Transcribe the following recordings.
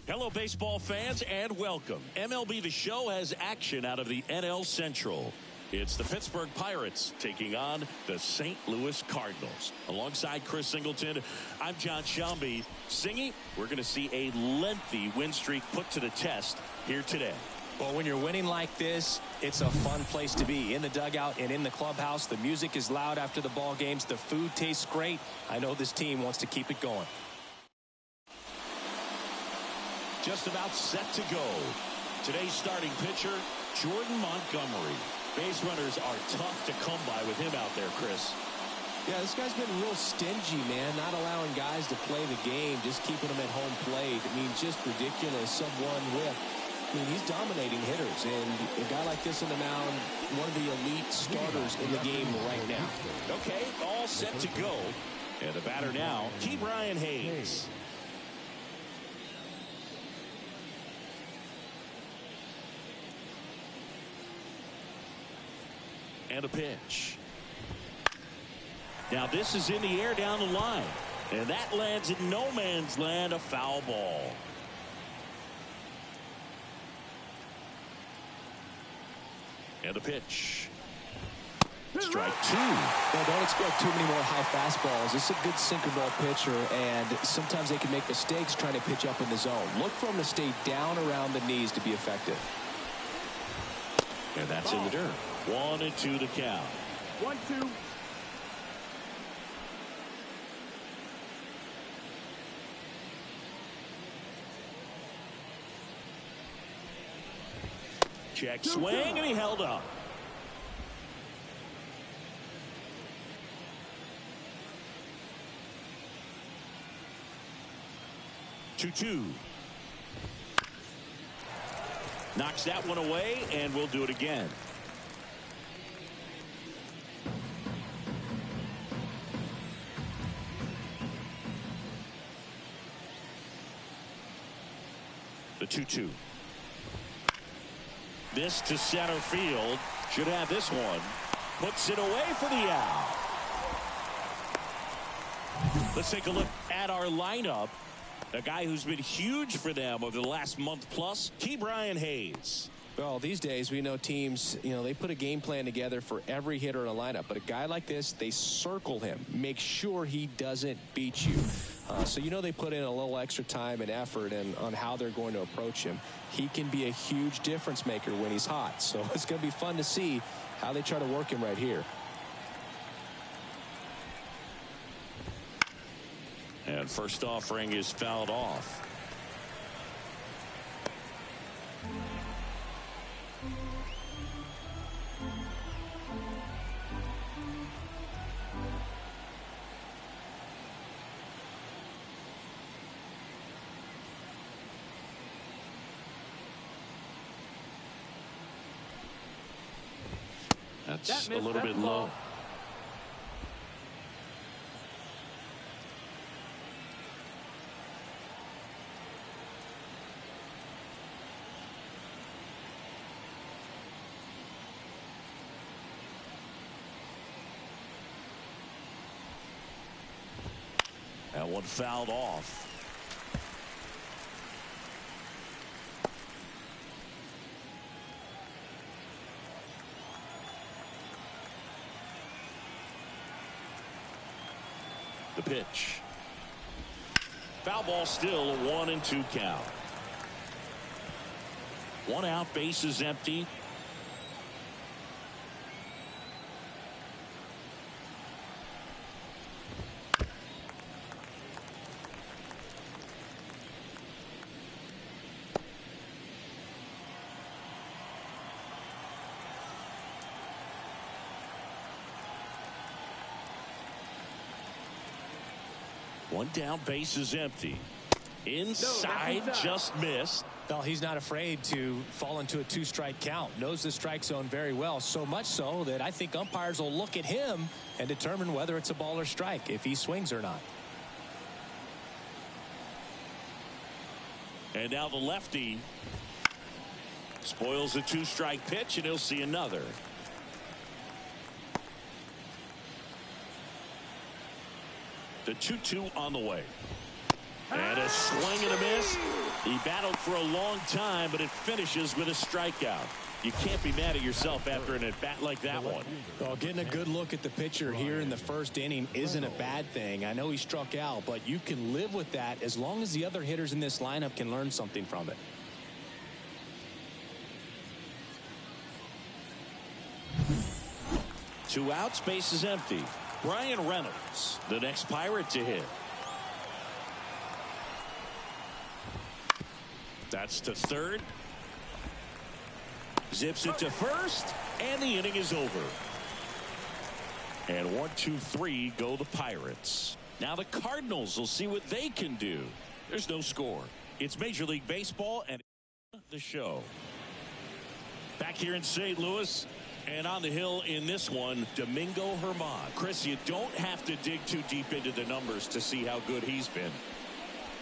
Hello, baseball fans, and welcome. MLB The Show has action out of the NL Central. It's the Pittsburgh Pirates taking on the St. Louis Cardinals. Alongside Chris Singleton, I'm John Shelby. Singy, we're going to see a lengthy win streak put to the test here today. Well, when you're winning like this, it's a fun place to be. In the dugout and in the clubhouse, the music is loud after the ball games. The food tastes great. I know this team wants to keep it going. Just about set to go. Today's starting pitcher, Jordan Montgomery. Base runners are tough to come by with him out there, Chris. Yeah, this guy's been real stingy, man. Not allowing guys to play the game, just keeping them at home plate. I mean, just ridiculous. Someone with, he's dominating hitters. And a guy like this in the mound, one of the elite starters in the game right now. Okay, all set to go. And the batter now, Brian Hayes. And a pitch. Now this is in the air down the line. And that lands in no man's land, a foul ball. And a pitch. Strike two. Well, don't expect too many more high fastballs. This is a good sinker ball pitcher, and sometimes they can make mistakes trying to pitch up in the zone. Look for him to stay down around the knees to be effective. And that's in the dirt. 1-2 to count. 1-2. Check swing, and he held up. Two. Knocks that one away, and we'll do it again. The 2-2. This to center field. Should have this one. Puts it away for the out. Let's take a look at our lineup. A guy who's been huge for them over the last month plus, Brian Hayes. Well, these days we know teams, they put a game plan together for every hitter in a lineup. But a guy like this, they circle him, make sure he doesn't beat you. So they put in a little extra time and effort on how they're going to approach him. He can be a huge difference maker when he's hot. So it's going to be fun to see how they try to work him right here. And first offering is fouled off. That's a little bit low. That one fouled off. The pitch. Foul ball, still a 1-2 count. One out, base is empty. One down, base is empty. Inside, just missed. Well, he's not afraid to fall into a two-strike count. Knows the strike zone very well, so much so that I think umpires will look at him and determine whether it's a ball or strike, if he swings or not. And now the lefty spoils a two-strike pitch, and he'll see another. The 2-2 on the way. And a swing and a miss. He battled for a long time, but it finishes with a strikeout. You can't be mad at yourself after an at-bat like that one. Well, getting a good look at the pitcher here in the first inning isn't a bad thing. I know he struck out, but you can live with that as long as the other hitters in this lineup can learn something from it. Two outs, base is empty. Brian Reynolds, the next Pirate to hit. That's to third. Zips it to first, and the inning is over. And 1, 2, 3 go the Pirates. Now the Cardinals will see what they can do. There's no score. It's Major League Baseball and the show. Back here in St. Louis. And on the hill in this one, Domingo Germán. Chris, you don't have to dig too deep into the numbers to see how good he's been.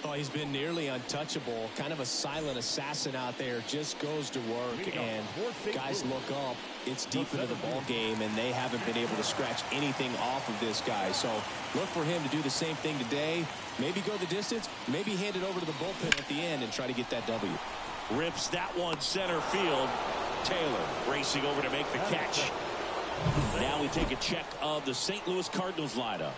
Oh, he's been nearly untouchable. Kind of a silent assassin out there. Just goes to work. And guys look up. It's deep into the ball game, and they haven't been able to scratch anything off of this guy. So look for him to do the same thing today. Maybe go the distance. Maybe hand it over to the bullpen at the end and try to get that W. Rips that one center field. Taylor racing over to make the catch. Now we take a check of the St. Louis Cardinals lineup.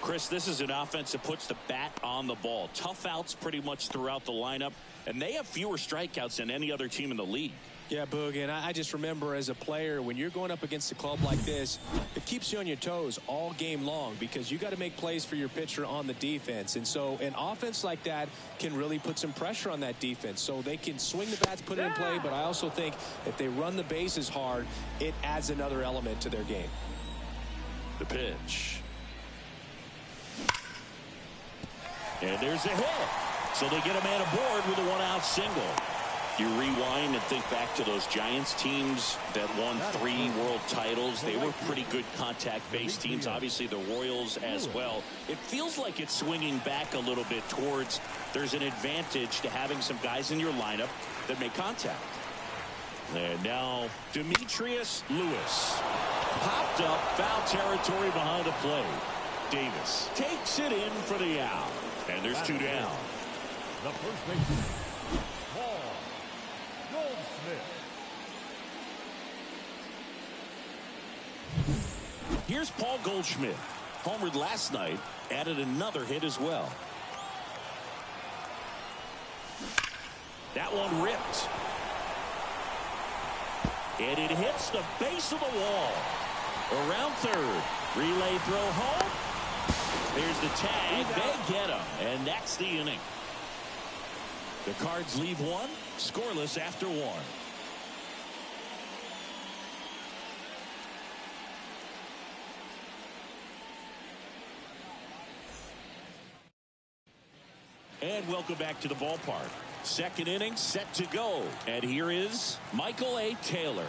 Chris, this is an offense that puts the bat on the ball. Tough outs pretty much throughout the lineup, and they have fewer strikeouts than any other team in the league. Yeah, Boog, and I just remember as a player, when you're going up against a club like this, it keeps you on your toes all game long because you got to make plays for your pitcher on the defense. And so an offense like that can really put some pressure on that defense. So they can swing the bats, put it in play, but I also think if they run the bases hard, it adds another element to their game. The pitch. And there's a hit. So they get a man aboard with a one-out single. You rewind and think back to those Giants teams that won 3 world titles. They were pretty good contact-based teams. Obviously, the Royals as well. It feels like it's swinging back a little bit towards there's an advantage to having some guys in your lineup that make contact. And now Demetrius Lewis. Popped up, foul territory behind the plate. Davis takes it in for the out. And there's 2 down. The first baseman, Here's Paul Goldschmidt. Homered last night, added another hit as well. That one ripped. And it hits the base of the wall. Around third. Relay throw home. There's the tag. They get him. And that's the inning. The Cards leave one. Scoreless after 1. And welcome back to the ballpark. Second inning set to go. And here is Michael A. Taylor.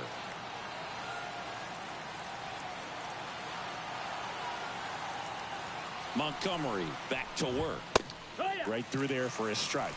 Montgomery back to work. Right through there for a strike.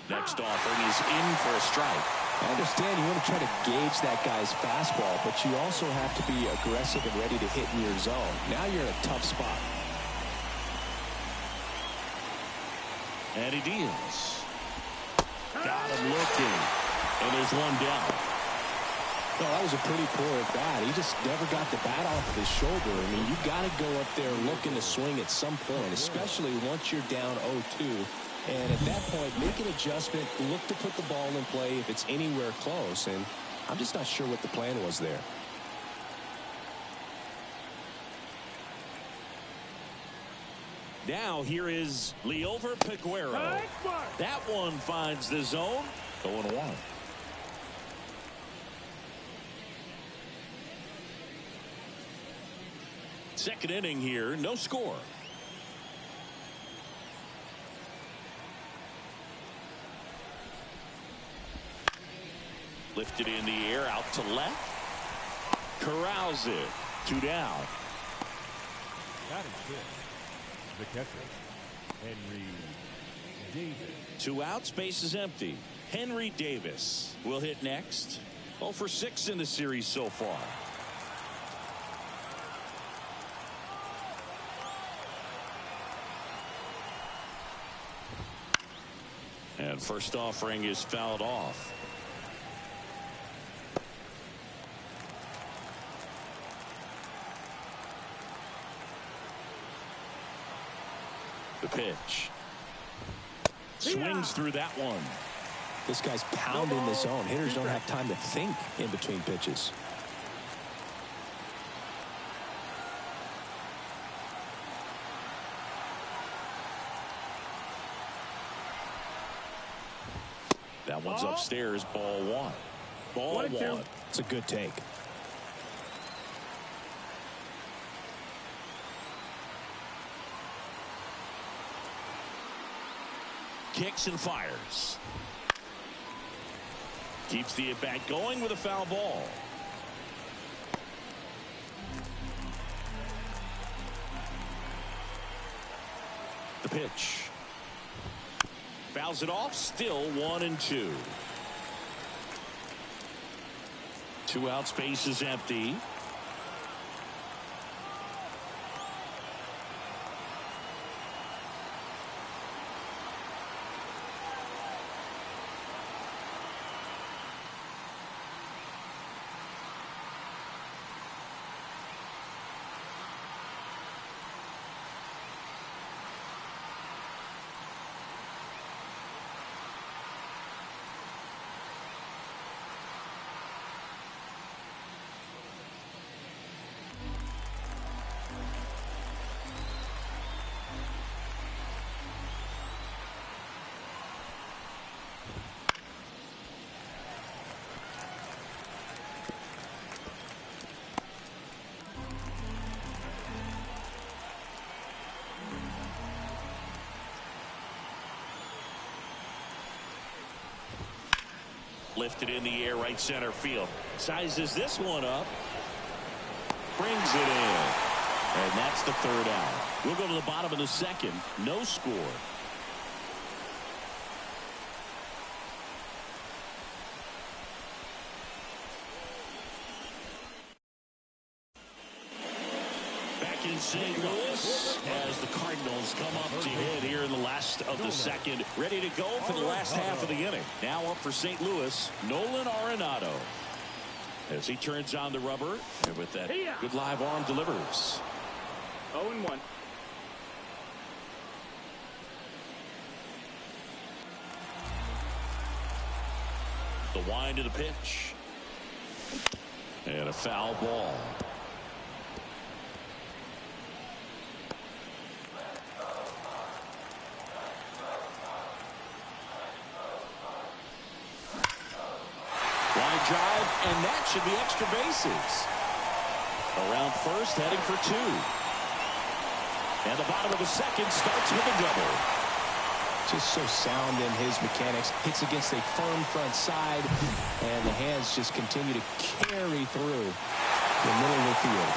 Next offering is in for a strike. I understand you want to try to gauge that guy's fastball, but you also have to be aggressive and ready to hit in your zone. Now you're in a tough spot. And he deals. Got him looking. And there's one down. Well, that was a pretty poor at bat. He just never got the bat off of his shoulder. I mean, you got to go up there looking to swing at some point, especially once you're down 0-2. And at that point, make an adjustment, look to put the ball in play if it's anywhere close. And I'm just not sure what the plan was there. Now here is Leover Peguero. That one finds the zone. 0-1. Second inning here, no score. Lifted in the air, out to left. Corrals it. 2 down. That is good. The catcher, Henry Davis. 2 outs, base is empty. Henry Davis will hit next. 0 for 6 in the series so far. And first offering is fouled off. The pitch. Swings through that one. This guy's pounding the zone. Hitters don't have time to think in between pitches. That one's upstairs. Ball 1. Ball 1. It's a good take. Kicks and fires. Keeps the at-bat going with a foul ball. The pitch. Fouls it off. Still 1-2. 2 outs, base is empty. Lifted in the air, right center field. Sizes this one up. Brings it in. And that's the 3rd out. We'll go to the bottom of the 2nd. No score. Back in St. Louis as the Cardinals come up to hit here in the last of the 2nd. Ready to go for the last half of the inning. Now up for St. Louis, Nolan Arenado. As he turns on the rubber, and with that good live arm delivers. 0-1. The wind to the pitch. And a foul ball. Line drive, and that should be extra bases. Around first, heading for 2. And the bottom of the 2nd starts with a double. Just so sound in his mechanics. Hits against a firm front side, and the hands just continue to carry through the middle of the field.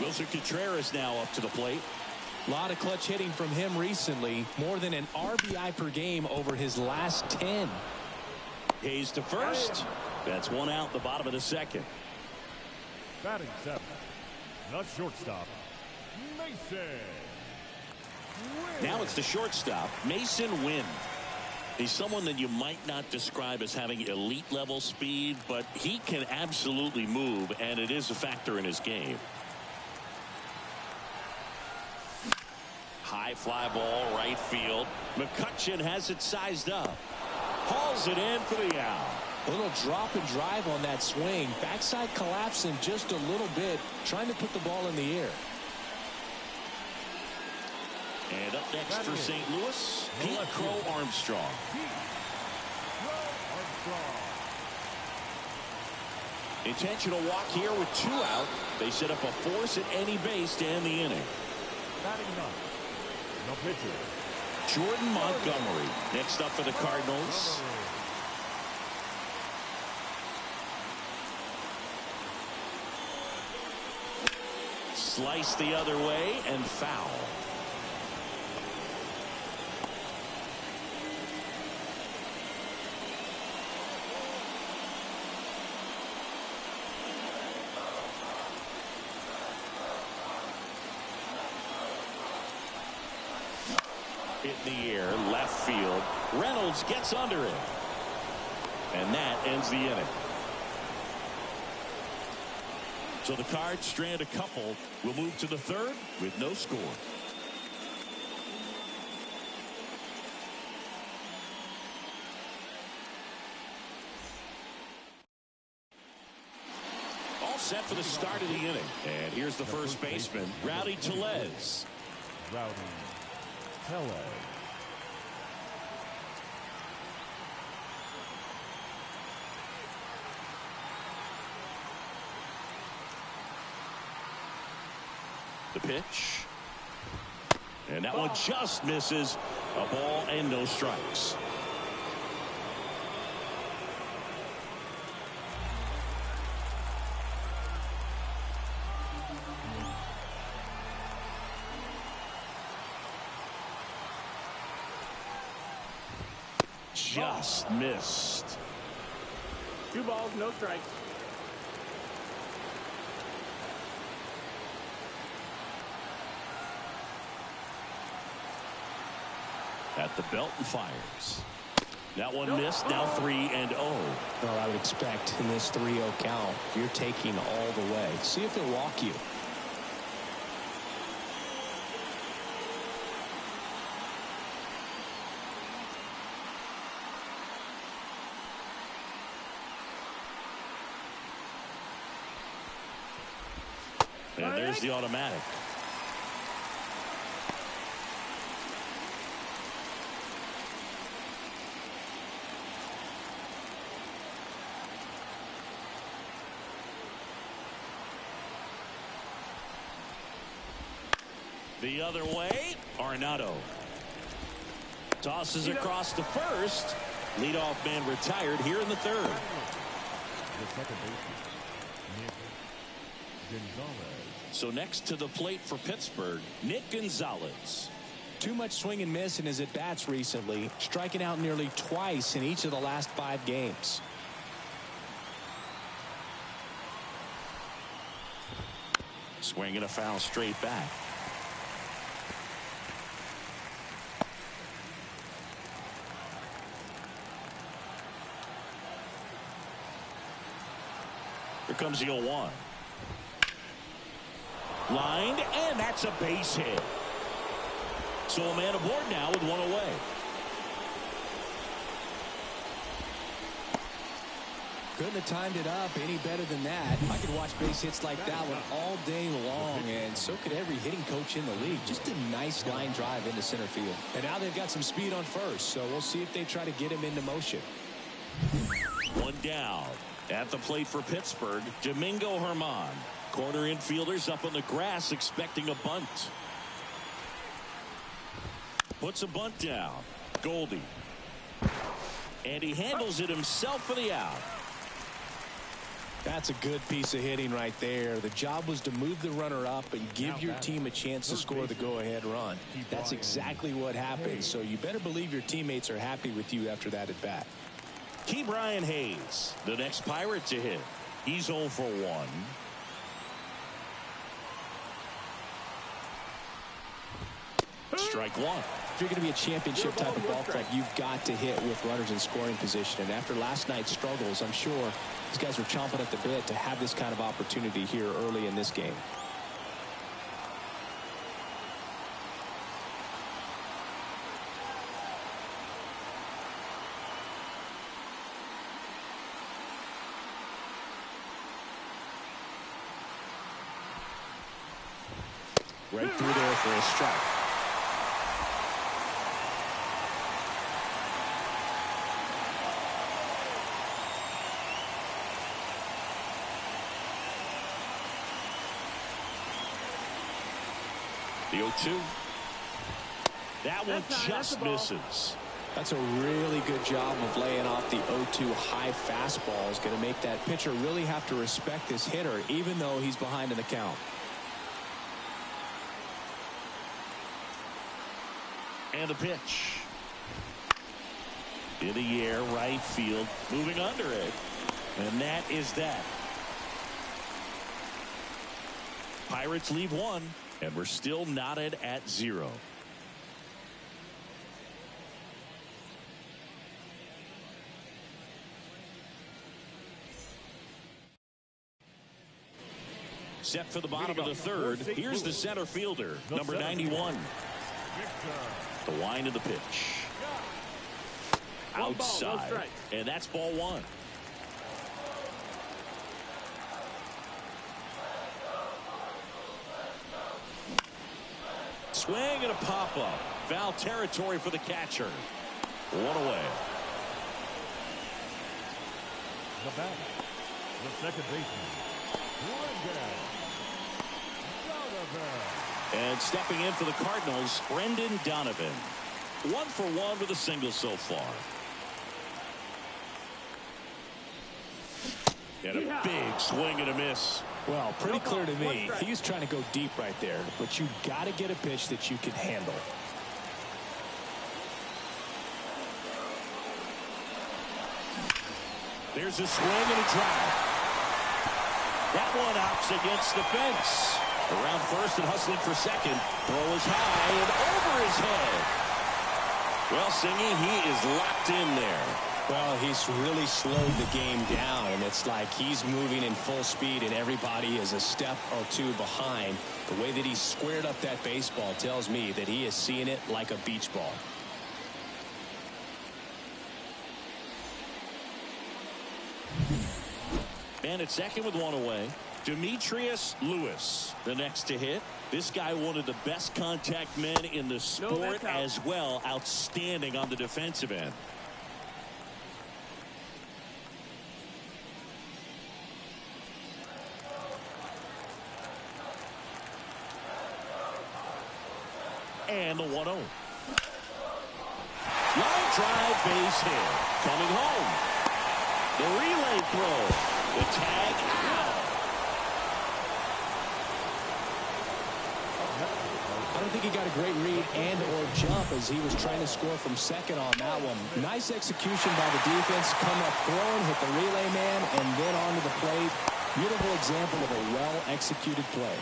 Wilson Contreras now up to the plate. A lot of clutch hitting from him recently. More than an RBI per game over his last 10. Hayes to first. That's 1 out, the bottom of the 2nd. Batting 7th, the shortstop, Mason. Now it's the shortstop, Mason Wynn. He's someone that you might not describe as having elite level speed, but he can absolutely move, and it is a factor in his game. High fly ball, right field. McCutchen has it sized up. hauls it in for the out. A little drop and drive on that swing. Backside collapsing just a little bit, trying to put the ball in the air. And up next for St. Louis, Pete Crow Armstrong. Intentional walk here with 2 out. They set up a force at any base to end the inning. Batting ninth, the pitcher, Jordan Montgomery next up for the Cardinals. Slice the other way and foul. Hit in the air, left field. Reynolds gets under it. And that ends the inning. So the Cards strand a couple. We'll move to the third with no score. All set for the start of the inning. And here's the first baseman, Rowdy Tellez. Rowdy Tellez. The pitch. And that one just misses. A ball and no strikes. Just missed. 2 balls, no strikes. At the belt and fires. That one missed. Now 3-0. Well, I would expect in this 3-0 count, you're taking all the way. See if they'll walk you. And there's the automatic. The other way, Arenado. Tosses across to first. Leadoff man retired here in the third. The second baseman, Nick Gonzalez. So next to the plate for Pittsburgh, Nick Gonzalez. Too much swing and miss in his at-bats recently, striking out nearly twice in each of the last 5 games. Swinging a foul straight back. Here comes the 0-1. Lined, and that's a base hit. So a man aboard now with 1 away. Couldn't have timed it up any better than that. I could watch base hits like that one all day long, and so could every hitting coach in the league. Just a nice line drive into center field. And now they've got some speed on first, so we'll see if they try to get him into motion. 1 down. At the plate for Pittsburgh, Domingo Germán. Corner infielders up on the grass expecting a bunt. Puts a bunt down. Goldie. And he handles it himself for the out. That's a good piece of hitting right there. The job was to move the runner up and give your team a chance to score the go-ahead run. That's exactly what happened, so you better believe your teammates are happy with you after that at bat. Ke'Bryan Hayes, the next Pirate to hit. He's 0 for 1. Strike 1. If you're going to be a championship type of ball club, you've got to hit with runners in scoring position. And after last night's struggles, I'm sure these guys were chomping at the bit to have this kind of opportunity here early in this game. Right through there for a strike. The 0-2. That one just misses. That's a really good job of laying off the 0-2 high fastball. Is going to make that pitcher really have to respect this hitter, even though he's behind in the count. And a pitch. In the air, right field, moving under it. And that is that. Pirates leave one, and we're still knotted at 0. Set for the bottom of the third. Here's the center fielder, number 91. The wind of the pitch. Outside. And that's ball 1. Swing and a pop-up. Foul territory for the catcher. 1 away. The batter, the second baseman, and stepping in for the Cardinals, Brendan Donovan. 1 for 1 with a single so far. And a big swing and a miss. Well, pretty clear to me. He's trying to go deep right there, but you got to get a pitch that you can handle. There's a swing and a drive. That one opts against the fence. Around first and hustling for second. Throw is high and over his head. Well, Singy, he is locked in there. Well, he's really slowed the game down, and it's like he's moving in full speed, and everybody is a step or two behind. The way that he squared up that baseball tells me that he is seeing it like a beach ball. And at second with 1 away, Demetrius Lewis, the next to hit. This guy, one of the best contact men in the sport as well. Outstanding on the defensive end. And the 1-0. Line drive, base hit. Coming home. The relay throw. The tag out. I don't think he got a great read and or jump as he was trying to score from second on that one. Nice execution by the defense. Come up throwing, hit the relay man, and then onto the plate. Beautiful example of a well-executed play.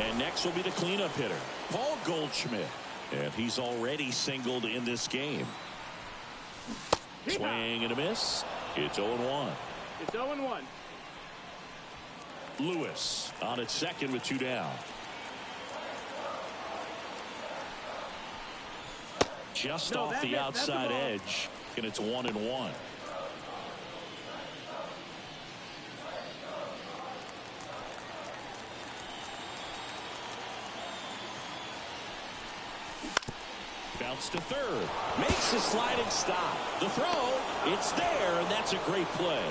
And next will be the cleanup hitter, Paul Goldschmidt. And he's already singled in this game. Swing and a miss. It's 0-1. It's 0-1. Lewis on at second with 2 down. Just off the outside edge. And it's 1-1. Bounce to third. Makes a sliding stop. The throw, it's there, and that's a great play.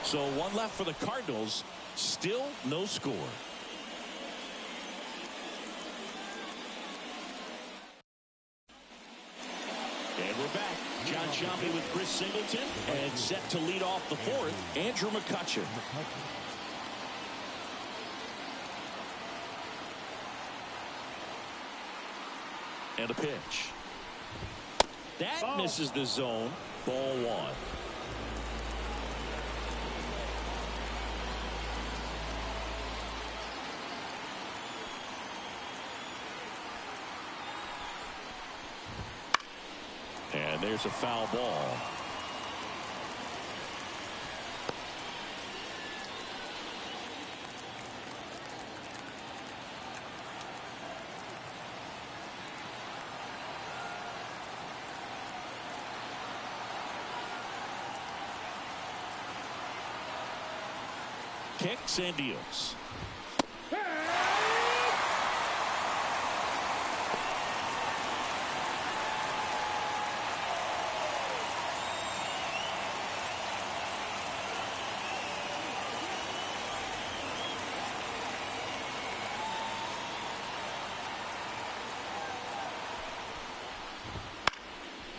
So 1 left for the Cardinals. Still no score. And we're back. John Sciambi with Chris Singleton. And set to lead off the 4th, Andrew McCutchen. And a pitch. That misses the zone. Ball 1. And there's a foul ball. kicks and deals.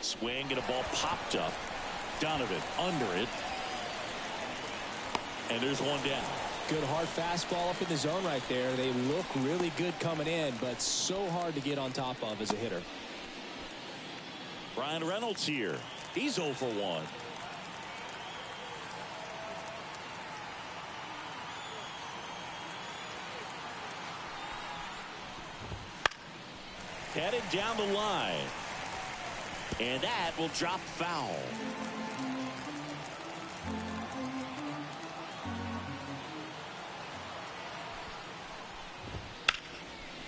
Swing and a ball popped up. Donovan under it. And there's one down. Good hard fastball up in the zone right there. They look really good coming in, but so hard to get on top of as a hitter. Brian Reynolds here. He's 0 for 1. Headed down the line. And that will drop foul.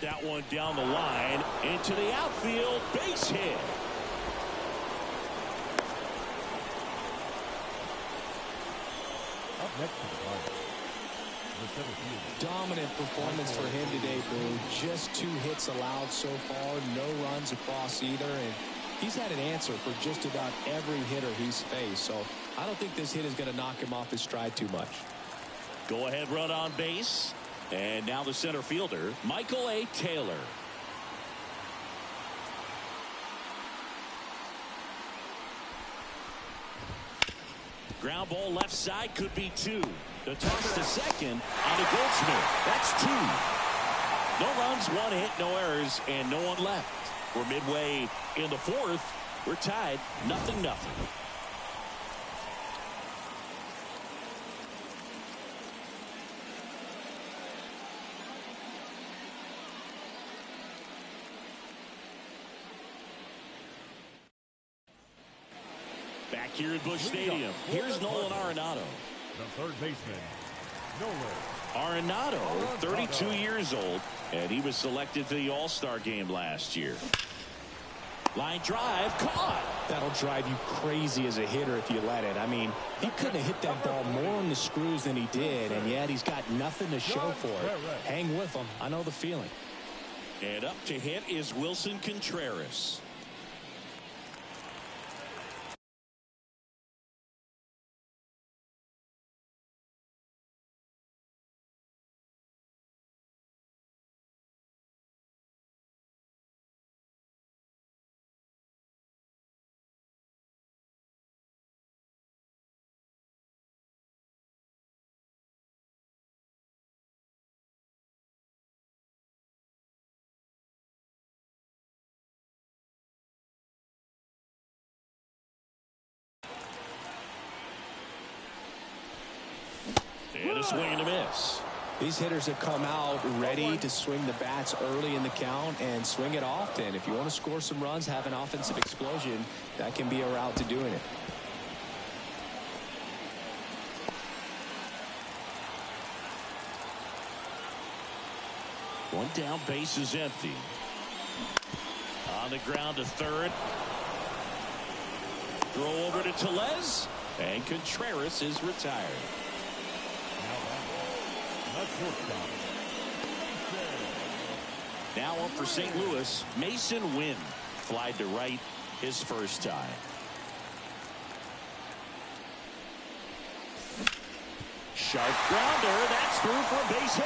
That one down the line into the outfield. Base hit. Up next to the Cardinals. Dominant performance for him today, Boo. Just 2 hits allowed so far. No runs across either. And he's had an answer for just about every hitter he's faced. So I don't think this hit is going to knock him off his stride too much. Go ahead run on base. And now the center fielder, Michael A. Taylor. Ground ball left side, could be 2. The toss to second on a Goldschmidt. That's 2. No runs, 1 hit, no errors, and no one left. We're midway in the 4th. We're tied 0-0. Back here at Busch Stadium, here's Nolan Arenado. The third baseman, Nolan Arenado, 32 years old, and he was selected to the All-Star game last year. Line drive, caught. That'll drive you crazy as a hitter if you let it. I mean, he couldn't have hit that ball more on the screws than he did, and yet he's got nothing to show for it. Hang with him. I know the feeling. And up to hit is Wilson Contreras. And a swing and a miss. These hitters have come out ready to swing the bats early in the count and swing it often. If you want to score some runs, have an offensive explosion, that can be a route to doing it. One down, base is empty. On the ground to third. Throw over to Tellez, and Contreras is retired. Now up for St. Louis, Mason Wynn. Flied to right his first time. Sharp grounder. That's through for a base hit.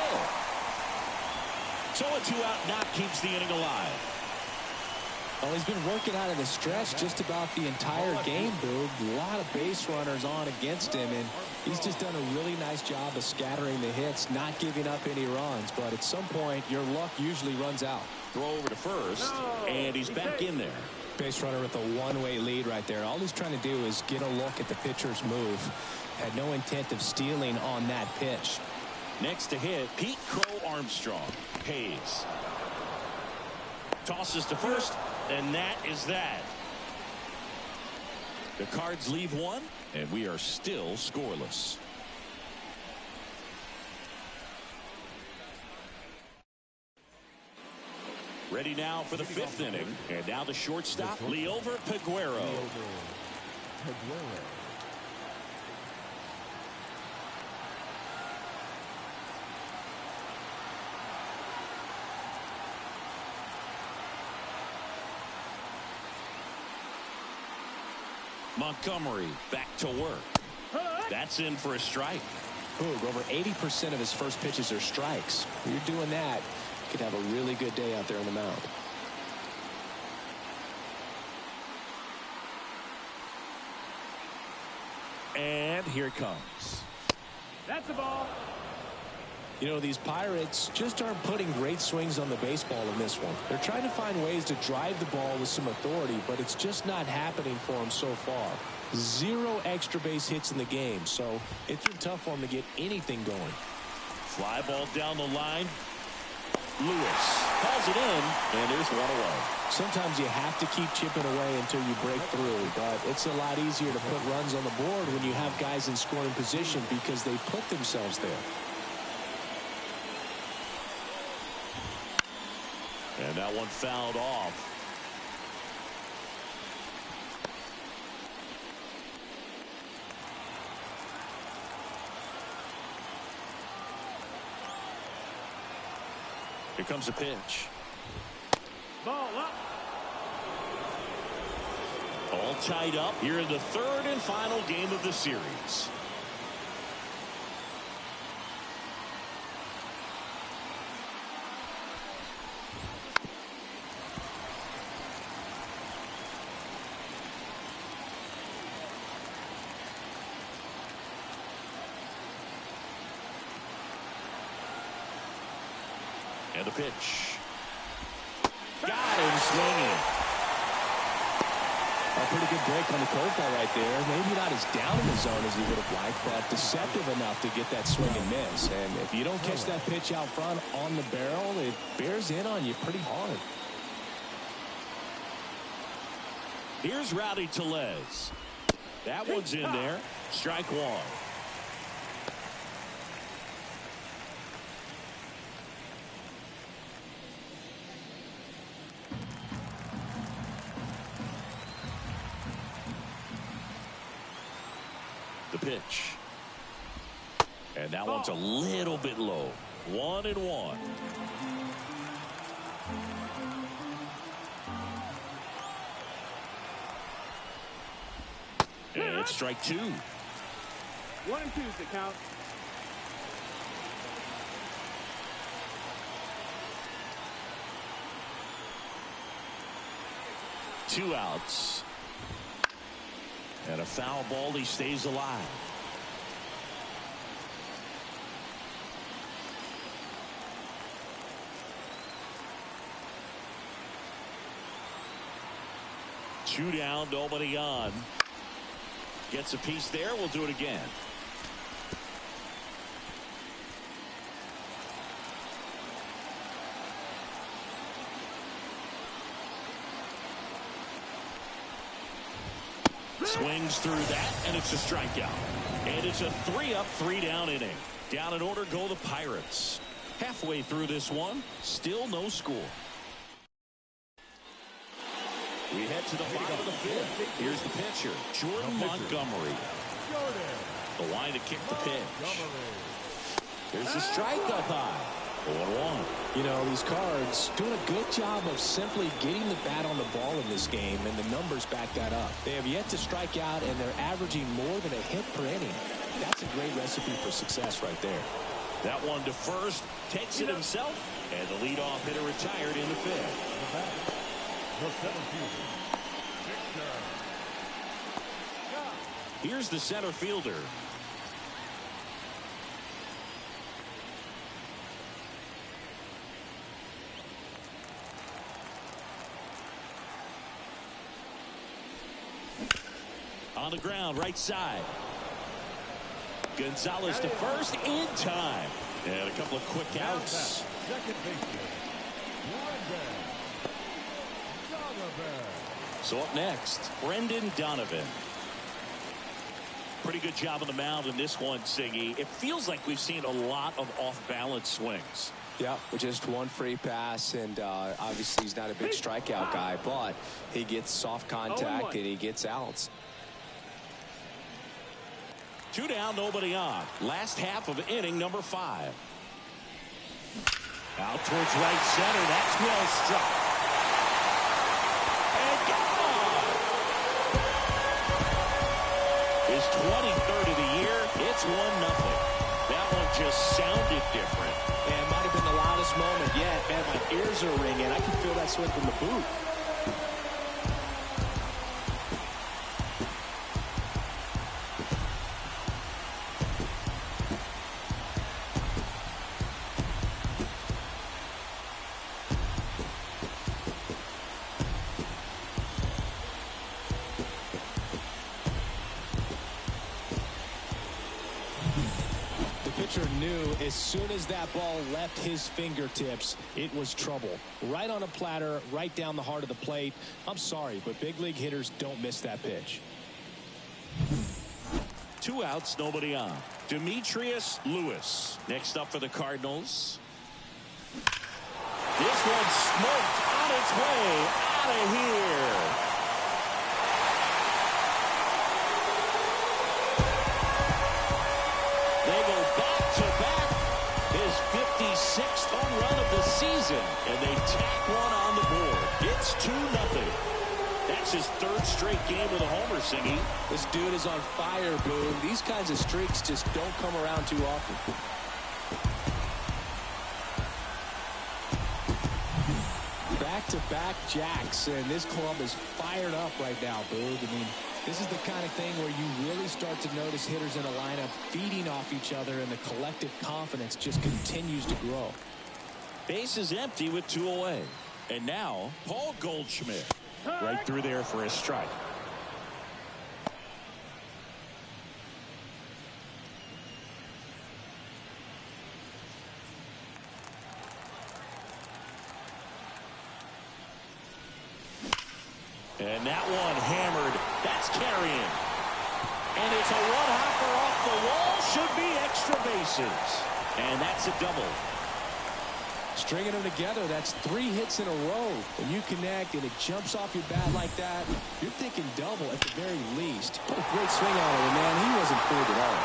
So a 2-out knock keeps the inning alive. Well, he's been working out of the stretch just about the entire game, Boog. A lot of base runners on against him, and he's just done a really nice job of scattering the hits, not giving up any runs. But at some point, your luck usually runs out. Throw over to first, and he's back in there. Base runner with a one-way lead right there. All he's trying to do is get a look at the pitcher's move. Had no intent of stealing on that pitch. Next to hit, Pete Crow Armstrong. Hayes tosses to first, and that is that. The Cards leave one, and we are still scoreless. Ready now for the fifth inning, and now the shortstop, Leover Peguero. Montgomery back to work. That's in for a strike. Boog, over 80% of his first pitches are strikes. When you're doing that, you could have a really good day out there on the mound. And here it comes. That's the ball. You know, these Pirates just aren't putting great swings on the baseball in this one. They're trying to find ways to drive the ball with some authority, but it's just not happening for them so far. 0 extra base hits in the game, so it's been tough for them to get anything going. Fly ball down the line. Lewis calls it in, and there's one away. Sometimes you have to keep chipping away until you break through, but it's a lot easier to put runs on the board when you have guys in scoring position because they put themselves there. And that one fouled off. Here comes a pitch. Ball up. All tied up here in the third and final game of the series. And the pitch. Got him swinging. A pretty good break on the curveball right there. Maybe not as down in the zone as he would have liked, but deceptive enough to get that swing and miss. And if you don't catch that pitch out front on the barrel, it bears in on you pretty hard. Here's Rowdy Tellez. That one's in there. Strike one. The pitch. And that one's a little bit low. 1-1. And it's strike two. 1 and 2's the count. Two outs. And a foul ball. He stays alive. Two down, nobody on. Gets a piece there. We'll do it again. Swings through that, and it's a strikeout. And it's a 3-up, 3-down inning. Down in order go the Pirates. Halfway through this one, still no score. We head to the bottom of the fifth. Here's the pitcher, Jordan Montgomery. The line to kick the pitch. Here's the strike up high. 1-1. You know, these Cards doing a good job of simply getting the bat on the ball in this game, and the numbers back that up. They have yet to strike out, and they're averaging more than a hit per inning. That's a great recipe for success right there. That one to first, takes it himself, and the leadoff hitter retired in the fifth. The center fielder, Victor. Here's the center fielder. On the ground, right side. Gonzalez to first in time. And a couple of quick outs. Second baseman, Donovan. So up next, Brendan Donovan. Pretty good job on the mound in this one, Siggy. It feels like we've seen a lot of off-balance swings. Yeah, just one free pass, and obviously he's not a big strikeout guy, but he gets soft contact and he gets outs. Two down, nobody on. Last half of inning number 5. Out towards right center. That's well struck. And gone. his 23rd of the year. It's 1-0. That one just sounded different. And it might have been the loudest moment yet. Man, my ears are ringing. I can feel that swing from the booth. Knew as soon as that ball left his fingertips, it was trouble. Right on a platter, right down the heart of the plate. I'm sorry, but big league hitters don't miss that pitch. 2 outs, nobody on. Demetrius Lewis next up for the Cardinals. This one smoked on its way out of here. Back-to-back, his 56th home run of the season, and they tack one on the board. It's 2-0. That's his 3rd straight game with a homer, Singy. This dude is on fire, Boone. These kinds of streaks just don't come around too often. Back-to-back jacks, and this club is fired up right now, Boone. I mean, this is the kind of thing where you really start to notice hitters in a lineup feeding off each other, and the collective confidence just continues to grow. Base is empty with 2 away. And now, Paul Goldschmidt. Right through there for a strike. And that one hammered. That's carrying. And it's a one-hopper off the wall. Should be extra bases. And that's a double. Stringing them together, that's 3 hits in a row. When you connect and it jumps off your bat like that, you're thinking double at the very least. What a great swing on it, and man, he wasn't fooled at all.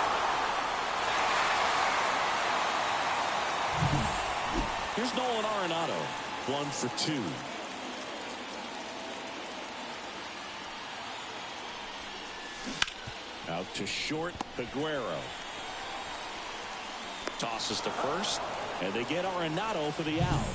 Here's Nolan Arenado. 1 for 2. Out to short, Aguero. Tosses to first, and they get Arenado for the out.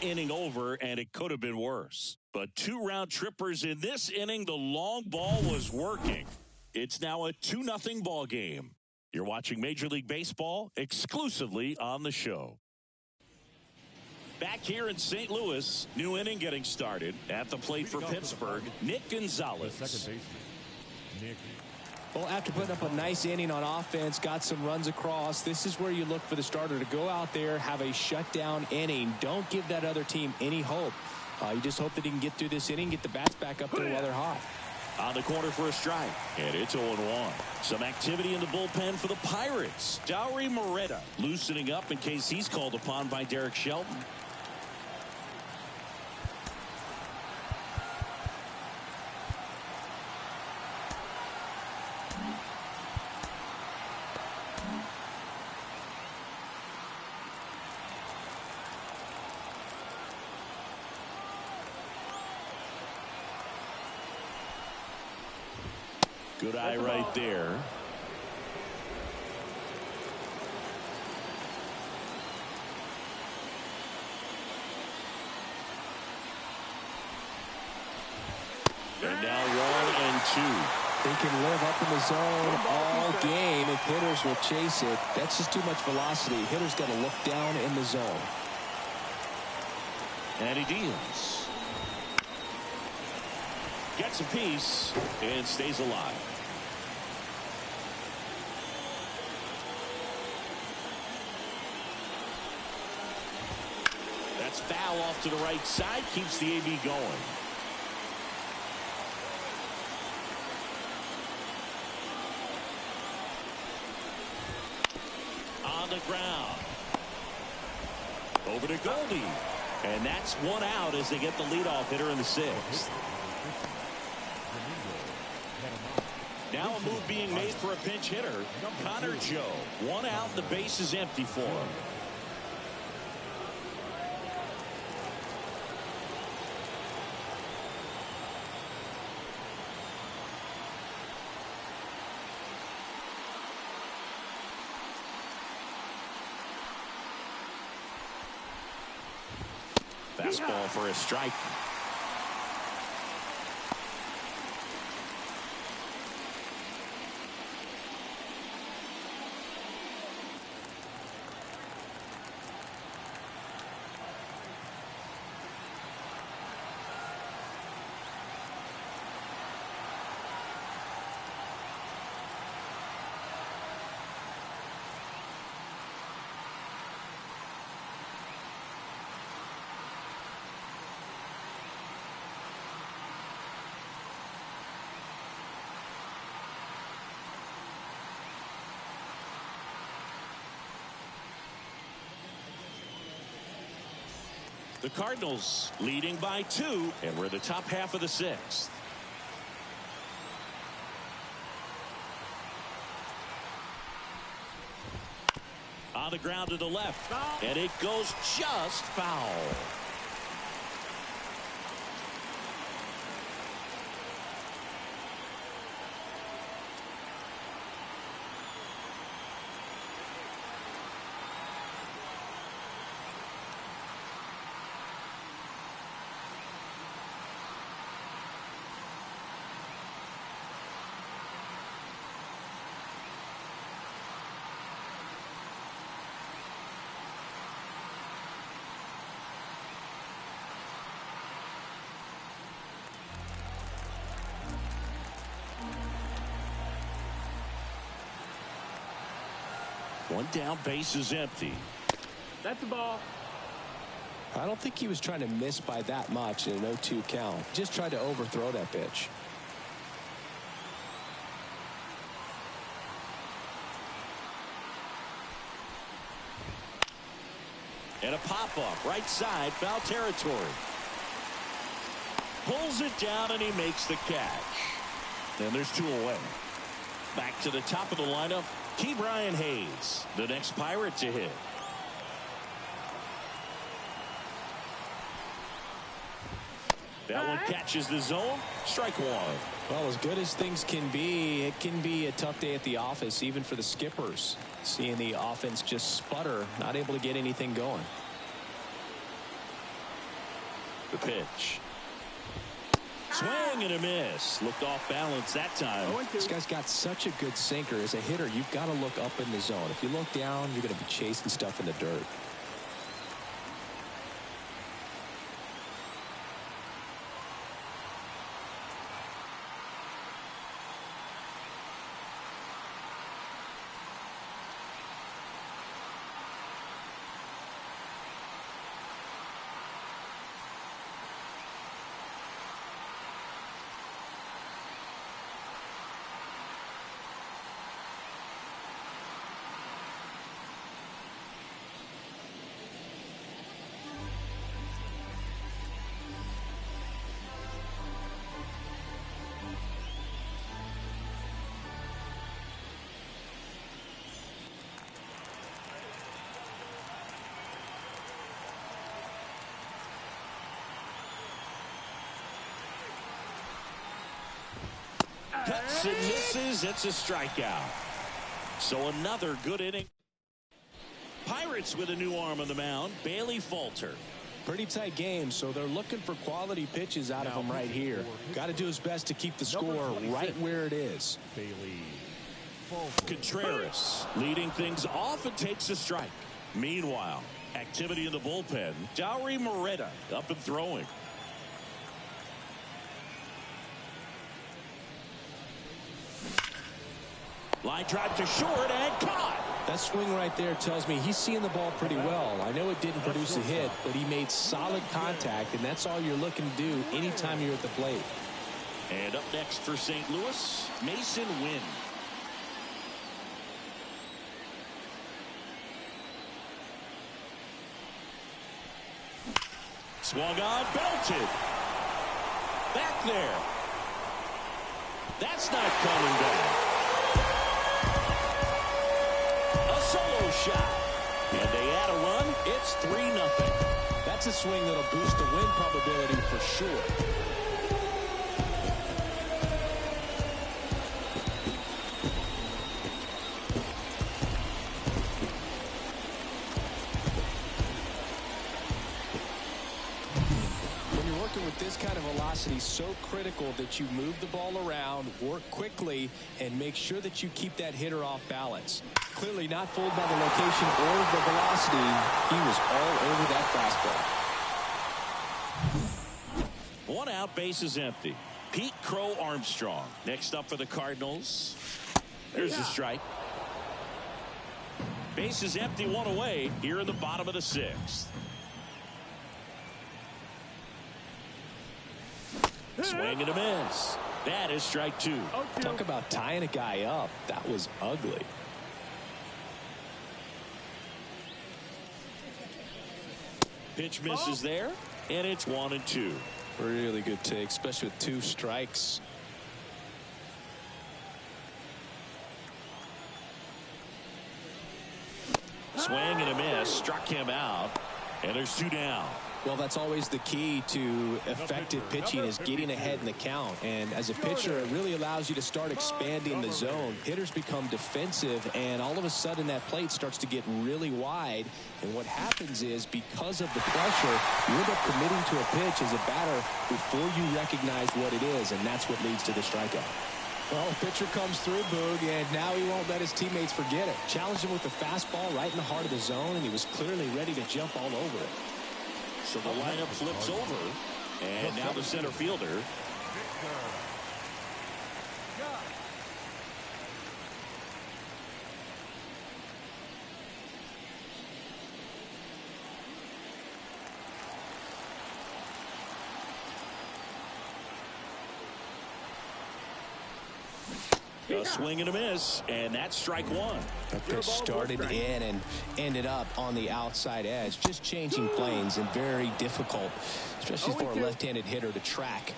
Inning over, and it could have been worse. But 2 round trippers in this inning. The long ball was working. It's now a 2-0 ball game. You're watching Major League Baseball exclusively on the show. Back here in St. Louis, new inning getting started. At the plate for Pittsburgh, Nick Gonzalez. The second baseman, Nick. Well, after putting up a nice inning on offense, got some runs across, this is where you look for the starter to go out there, have a shutdown inning. Don't give that other team any hope. You just hope that he can get through this inning, get the bats back up there while they're hot. On the corner for a strike, and it's 0-1. Some activity in the bullpen for the Pirates. Dauri Moreta loosening up in case he's called upon by Derek Shelton. Good eye right there. And now 1 and 2. They can live up in the zone all game if hitters will chase it. That's just too much velocity. Hitters got to look down in the zone. And he deals. Gets a piece and stays alive. That's foul off to the right side. Keeps the AB going. On the ground. Over to Goldie. And that's 1 out as they get the leadoff hitter in the 6th. Now a move being made for a pinch hitter. Connor Joe. 1 out. The base is empty for him. Fastball for a strike. The Cardinals leading by 2, and we're in the top half of the 6th. On the ground to the left, foul. And it goes just foul. One down, base is empty. That's a ball. I don't think he was trying to miss by that much in an 0-2 count. Just tried to overthrow that pitch. And a pop-up, right side, foul territory. Pulls it down, and he makes the catch. And there's 2 away. Back to the top of the lineup, Brian Hayes, the next Pirate to hit. That one catches the zone. Strike 1. Well, as good as things can be, it can be a tough day at the office, even for the skippers. Seeing the offense just sputter, not able to get anything going. The pitch. Swing and a miss. Looked off balance that time. This guy's got such a good sinker. As a hitter, you've got to look up in the zone. If you look down, you're going to be chasing stuff in the dirt. Cuts and misses. It's a strikeout. So another good inning. Pirates with a new arm on the mound, Bailey Falter. Pretty tight game, so they're looking for quality pitches out of him right here. Got to do his best to keep the score right where it is. Bailey Contreras leading things off and takes a strike. Meanwhile, activity in the bullpen. Dowry Moreta up and throwing. Line drive to short and caught. That swing right there tells me he's seeing the ball pretty well. I know it didn't produce a hit, but he made solid contact, and that's all you're looking to do anytime you're at the plate. And up next for St. Louis, Mason Wynn. Swung on, belted. Back there. That's not coming back. A solo shot. And they add a run. It's 3-0. That's a swing that'll boost the win probability for sure. velocity so critical that you move the ball around, work quickly, and make sure that you keep that hitter off balance. Clearly not fooled by the location or the velocity. He was all over that fastball. One out, base is empty. Pete Crow Armstrong next up for the Cardinals. There's the strike. Base is empty, one away here in the bottom of the sixth. Swing and a miss. That is strike two. Talk about tying a guy up. That was ugly. Pitch misses there, and it's 1-2. Really good take, especially with 2 strikes. Swing and a miss. Struck him out, and there's 2 down. Well, that's always the key to effective pitching, is getting ahead in the count. And as a pitcher, it really allows you to start expanding the zone. Hitters become defensive, and all of a sudden that plate starts to get really wide. And what happens is, because of the pressure, you end up committing to a pitch as a batter before you recognize what it is, and that's what leads to the strikeout. Well, the pitcher comes through, Boog, and now he won't let his teammates forget it. Challenged him with the fastball right in the heart of the zone, and he was clearly ready to jump all over it. So the lineup flips over, and now the center fielder. A swing and a miss, and that's strike one. That pitch started in and ended up on the outside edge. Just changing planes, and very difficult, especially for a left-handed hitter to track.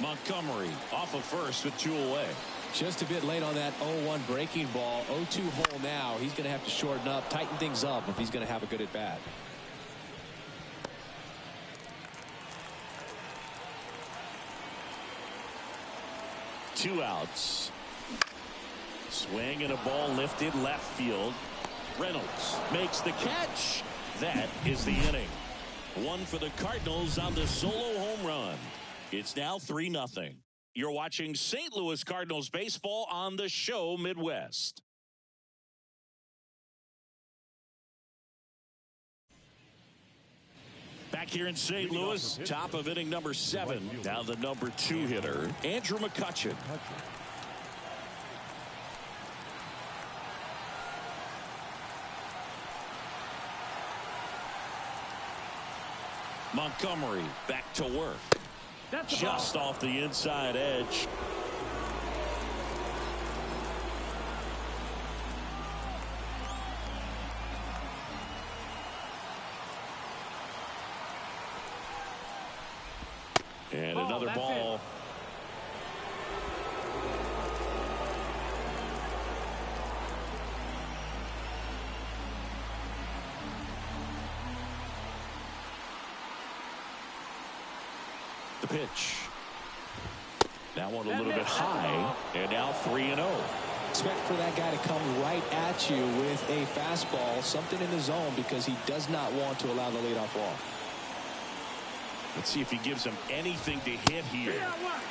Montgomery off of first with 2 away. Just a bit late on that 0-1 breaking ball. 0-2 hole now. He's going to have to shorten up, tighten things up if he's going to have a good at-bat. Two outs. Swing and a ball lifted left field. Reynolds makes the catch. That is the inning. One for the Cardinals on the solo home run. It's now 3-0. You're watching St. Louis Cardinals baseball on the show Midwest. Back here in St. Louis, top of inning number 7. Now the number 2 hitter, Andrew McCutchen. Montgomery back to work. Just off the inside edge. And another ball. The pitch. That one a little bit high, and now 3-0. Expect for that guy to come right at you with a fastball, something in the zone, because he does not want to allow the leadoff walk. Let's see if he gives him anything to hit here.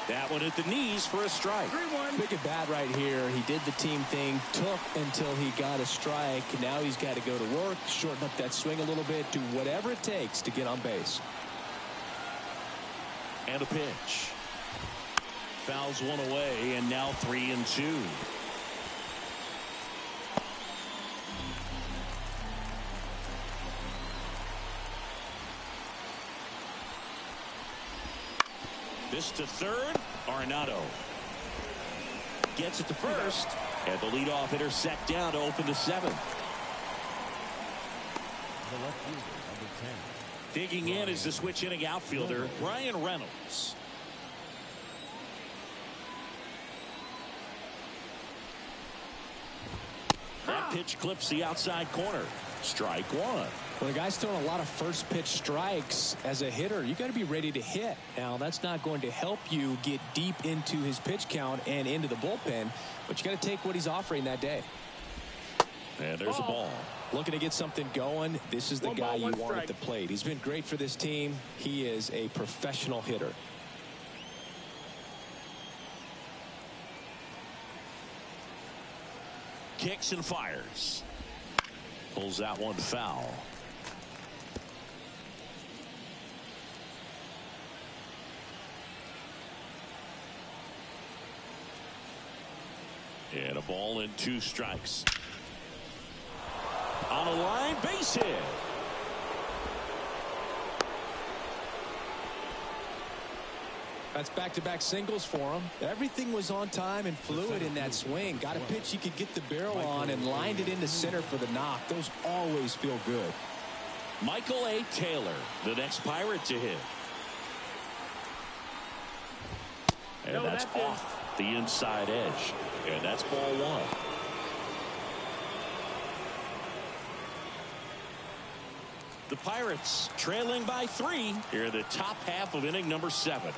That one at the knees for a strike. Big at bat right here. He did the team thing, took until he got a strike. Now he's got to go to work, shorten up that swing a little bit, do whatever it takes to get on base. And a pitch. Fouls one away, and now 3-2. This to third. Arenado gets it to first, and the leadoff hitter set down to open the 7th. Digging in is the switch inning outfielder, Brian Reynolds. That pitch clips the outside corner. Strike one. Well, the guy's throwing a lot of first pitch strikes. As a hitter, you got to be ready to hit. Now, that's not going to help you get deep into his pitch count and into the bullpen, but you got to take what he's offering that day. And there's a ball. Looking to get something going. This is the guy you want at the plate. He's been great for this team. He is a professional hitter. kicks and fires. Pulls that one foul. And a ball and 2 strikes. On a line, base hit. That's back-to-back singles for him. Everything was on time and fluid in that swing. Got a pitch he could get the barrel on and lined it into center for the knock. Those always feel good. Michael A. Taylor, the next Pirate to hit. And that's off the inside edge. And that's ball 1. The Pirates trailing by 3 here in the top half of inning number 7.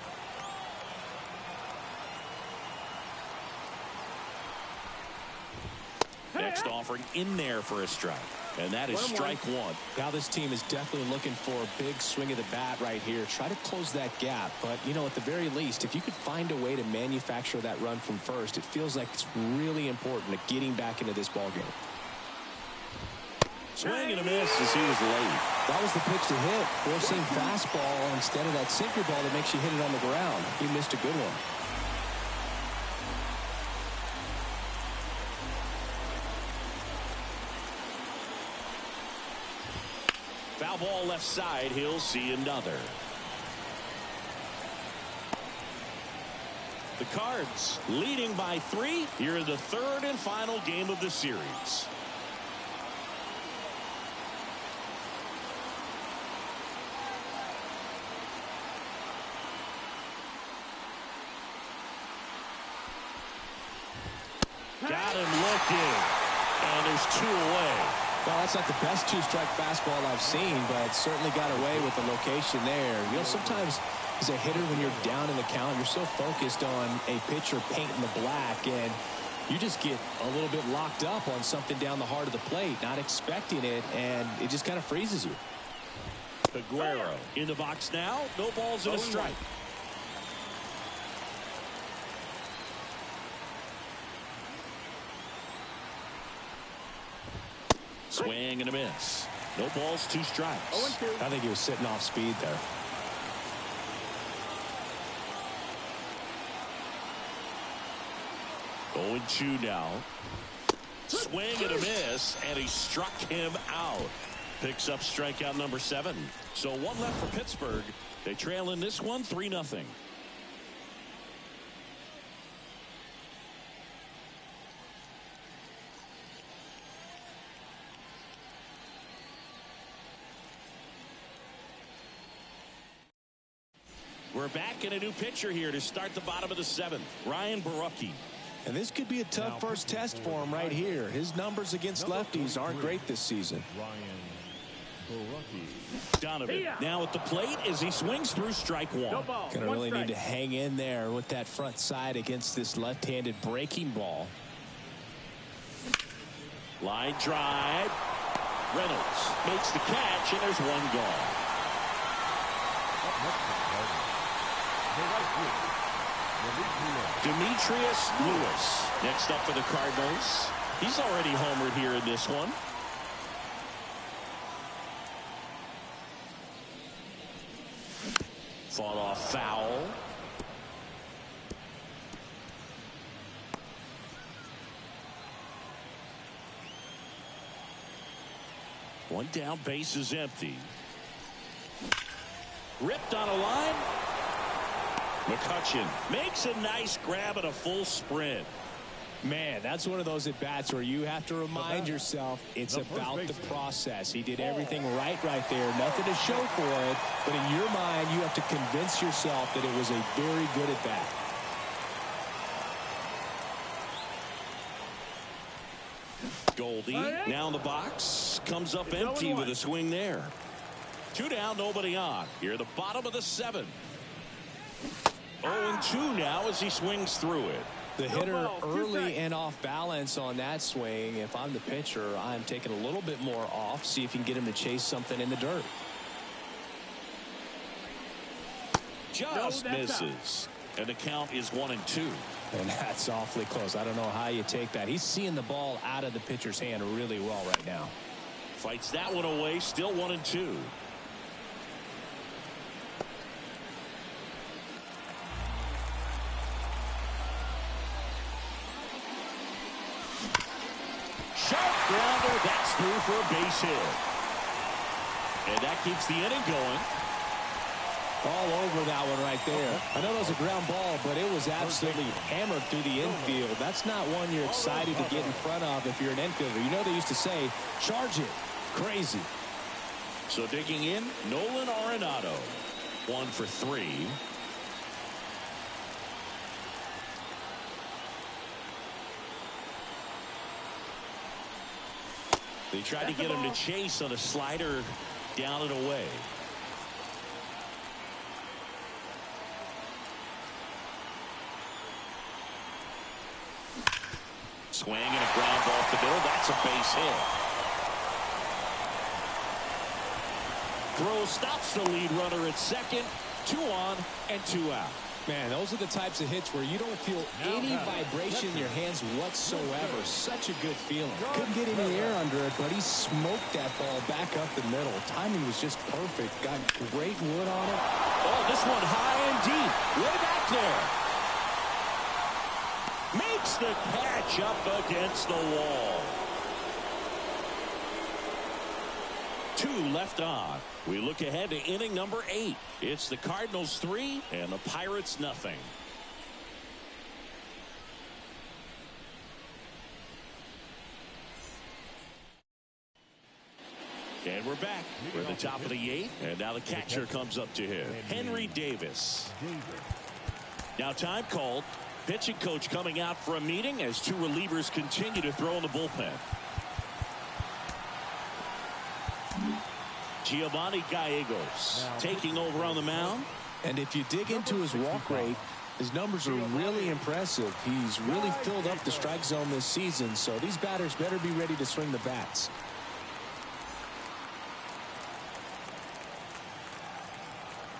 Next offering in there for a strike. And that is strike 1. Now this team is definitely looking for a big swing of the bat right here. Try to close that gap. But, you know, at the very least, if you could find a way to manufacture that run from first, it feels like it's really important to getting back into this ballgame. Swing and a miss as he was late. That was the pitch to hit. Forcing fastball instead of that sinker ball that makes you hit it on the ground. He missed a good one. Foul ball left side. He'll see another. The Cards leading by 3 here in the 3rd and final game of the series. Got him looking. And there's 2 away. Well, that's not the best 2-strike fastball I've seen, but certainly got away with the location there. You know, sometimes as a hitter, when you're down in the count, you're so focused on a pitcher painting the black, and you just get a little bit locked up on something down the heart of the plate, not expecting it, and it just kind of freezes you. Aguero in the box now. No balls and a strike. Swing and a miss. No balls, 2 strikes. I think he was sitting off speed there. Oh, 2 now. Swing and a miss, and he struck him out. Picks up strikeout number 7. So 1 left for Pittsburgh. They trail in this one 3-0. We're back in a new pitcher here to start the bottom of the 7th. Ryan Borucki. And this could be a tough first test for him right here. His numbers against lefties aren't great this season. Donovan now at the plate as he swings through strike 1. Gonna really need to hang in there with that front side against this left-handed breaking ball. Line drive. Reynolds makes the catch, and there's 1 gone. Demetrius Lewis next up for the Cardinals. He's already homered here in this one. Fought off foul. One down, base is empty. Ripped on a line. McCutchen makes a nice grab at a full sprint. Man, that's one of those at-bats where you have to remind yourself it's about the process. He did everything right there. Nothing to show for it, but in your mind, you have to convince yourself that it was a very good at-bat. Goldie now in the box. Comes up empty with a swing there. 2 down, nobody on. Here at the bottom of the 7th. 0-2 now as he swings through it. The hitter early and off balance on that swing. If I'm the pitcher, I'm taking a little bit more off. See if you can get him to chase something in the dirt. Just misses. And the count is 1-2. And that's awfully close. I don't know how you take that. He's seeing the ball out of the pitcher's hand really well right now. Fights that one away. Still 1-2. Sharp grounder. That's through for a base hit. And that keeps the inning going. All over that one right there. I know that was a ground ball, but it was absolutely hammered through the infield. That's not one you're excited to get in front of if you're an infielder. You know they used to say, charge it. Crazy. So digging in, Nolan Arenado. 1 for 3. They tried to get him to chase on a slider down and away. Swing and a ground ball up the middle. That's a base hit. Throw stops the lead runner at second. 2 on and 2 out. Man, those are the types of hits where you don't feel any vibration in your hands whatsoever. Such a good feeling. Couldn't get any air under it, but he smoked that ball back up the middle. Timing was just perfect. Got great wood on it. Oh, this one high and deep. Way back there. Makes the catch up against the wall. 2 left on. We look ahead to inning number 8. It's the Cardinals 3 and the Pirates nothing. And we're back. We're at the top of the 8th. And now the catcher comes up to him. Henry Davis. Now time called. Pitching coach coming out for a meeting as 2 relievers continue to throw in the bullpen. Giovanni Gallegos taking over on the mound. And if you dig into his walk rate, his numbers are really impressive. He's really filled up the strike zone this season, so these batters better be ready to swing the bats.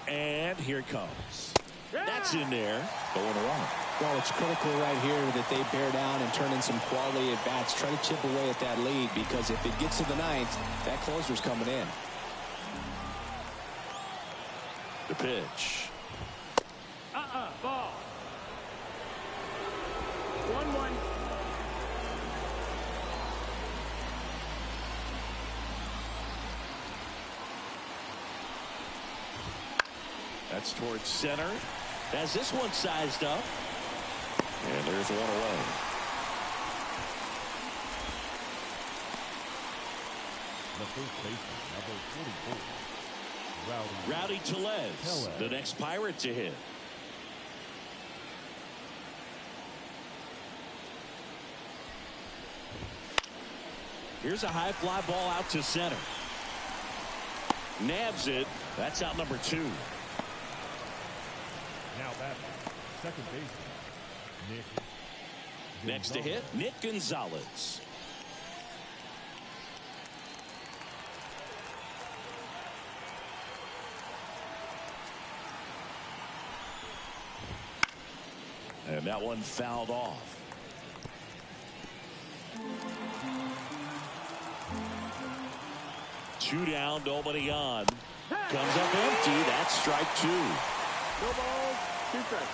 And here it comes. That's in there. Going around. Well, it's critical right here that they bear down and turn in some quality at bats. Try to chip away at that lead, because if it gets to the 9th, that closer's coming in. The pitch. Ball. 1-1. That's towards center. Has this one sized up. And there's one away. The first baseman, number 44. Rowdy Tellez, the next Pirate to hit. Here's a high fly ball out to center. Nabs it. That's out number 2. Now batting, second baseman, Nick. Next to hit, Nick Gonzalez. And that one fouled off. Two down, nobody on. Comes up empty. That's strike 2. No balls, 2 strikes.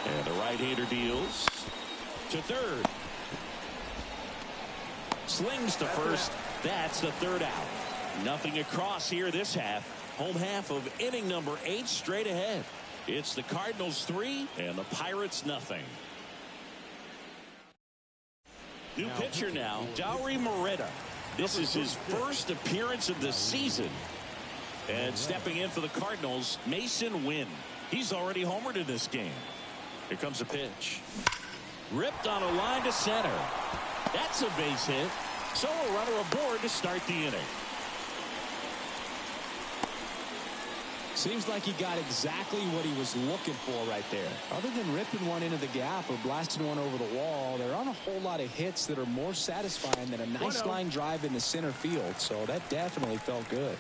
And the right-hander deals to third. Slings to first. That's the 3rd out. Nothing across here this half. Home half of inning number 8 straight ahead. It's the Cardinals 3 and the Pirates nothing. New pitcher now, Dauri Moreta. This is his first appearance of the season. And stepping in for the Cardinals, Mason Wynn. He's already homered in this game. Here comes a pitch. Ripped on a line to center. That's a base hit. So a runner aboard to start the inning. Seems like he got exactly what he was looking for right there. Other than ripping one into the gap or blasting one over the wall, there aren't a whole lot of hits that are more satisfying than a nice line drive in the center field. So that definitely felt good.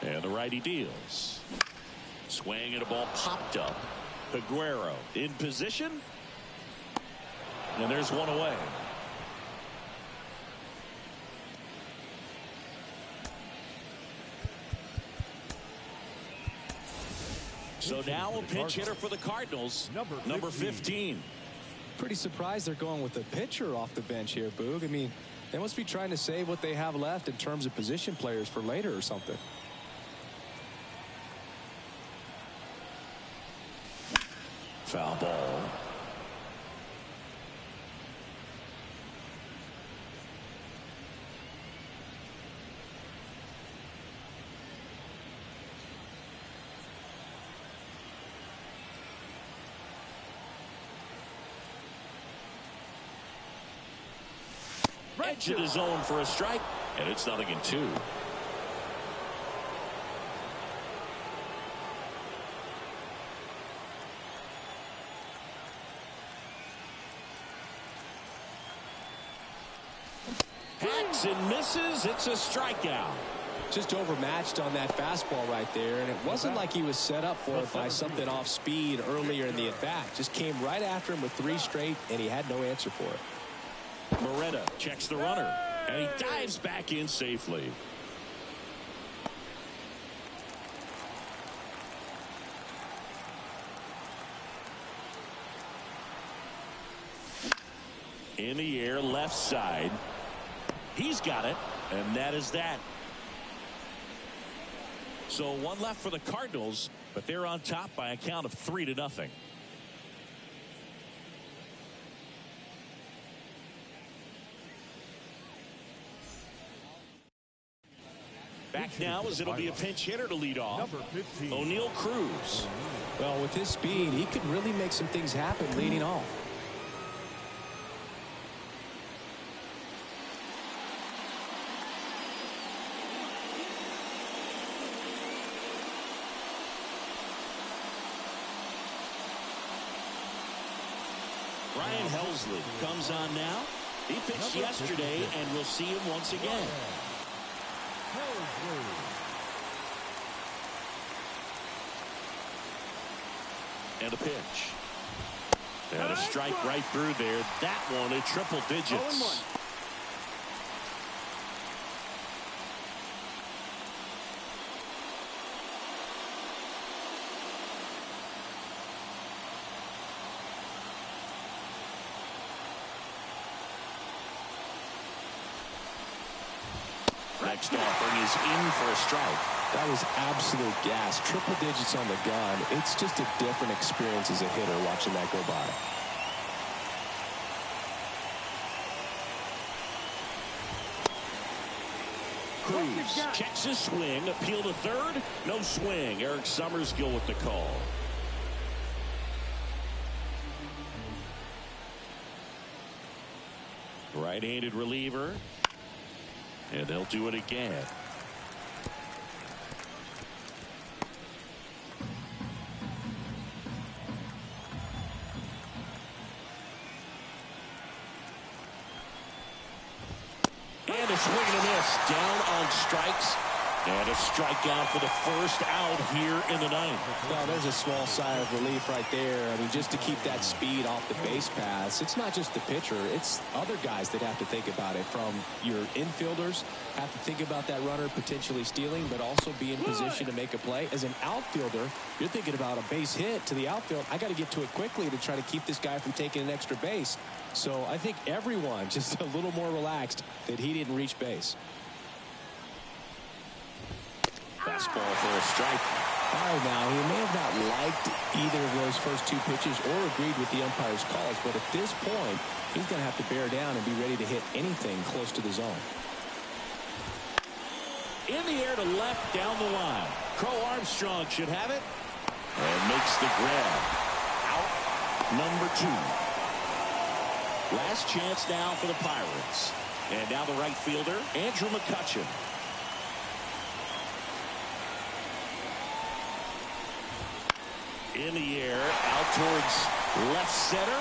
And the righty deals. Swing and a ball popped up. Aguero in position. And there's one away. So now a pinch hitter for the Cardinals. Number 15. Pretty surprised they're going with a pitcher off the bench here, Boog. I mean, they must be trying to save what they have left in terms of position players for later or something. Foul ball. Edge of the zone for a strike, and it's 0-2. And misses. It's a strikeout. Just overmatched on that fastball right there, and it wasn't like he was set up for it by something off speed earlier in the at-bat. Just came right after him with 3 straight, and he had no answer for it. Moretta checks the runner, and he dives back in safely. In the air, left side. He's got it, and that is that. So one left for the Cardinals, but they're on top by a count of 3-0. Back now as it'll be a pinch hitter to lead off. O'Neal Cruz. Well, with his speed, he could really make some things happen leading off. Ryan Helsley comes on now. He pitched yesterday, and we'll see him once again. And a pitch. And a strike right through there. That one in triple digits. Next offering is in for a strike. That was absolute gas. Triple digits on the gun. It's just a different experience as a hitter watching that go by. Cruz checks his swing. Appeal to third. No swing. Eric Summerskill with the call. Right-handed reliever. And they'll do it again. And a swing and a miss. Down on strikes. And a strikeout for the first out here in the ninth. Well, there's a small sigh of relief right there. I mean, just to keep that speed off the base paths. It's not just the pitcher. It's other guys that have to think about it. From your infielders have to think about that runner potentially stealing, but also be in position to make a play. As an outfielder, you're thinking about a base hit to the outfield. I got to get to it quickly to try to keep this guy from taking an extra base. So I think everyone just a little more relaxed that he didn't reach base. Fastball for a strike. All right, now, he may have not liked either of those first 2 pitches or agreed with the umpire's calls, but at this point, he's going to have to bear down and be ready to hit anything close to the zone. In the air to left down the line. Crow Armstrong should have it. And makes the grab. Out number 2. Last chance now for the Pirates. And now the right fielder, Andrew McCutchen. In the air, out towards left center.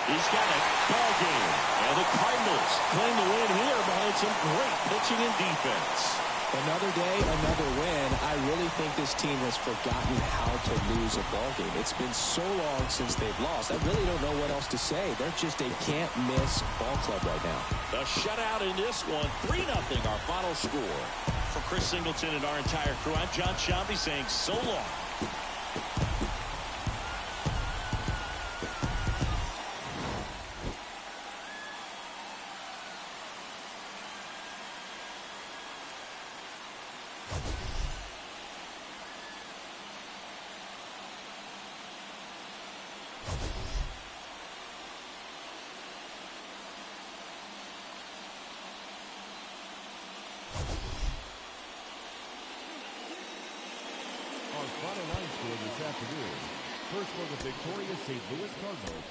He's got a ball game. And the Cardinals claim the win here behind some great pitching and defense. Another day, another win. I really think this team has forgotten how to lose a ball game. It's been so long since they've lost. I really don't know what else to say. They're just a can't-miss ball club right now. A shutout in this one, 3-0 our final score. For Chris Singleton and our entire crew, I'm John Shambi saying so long. Our final line score this afternoon. First for the victorious St. Louis Cardinals,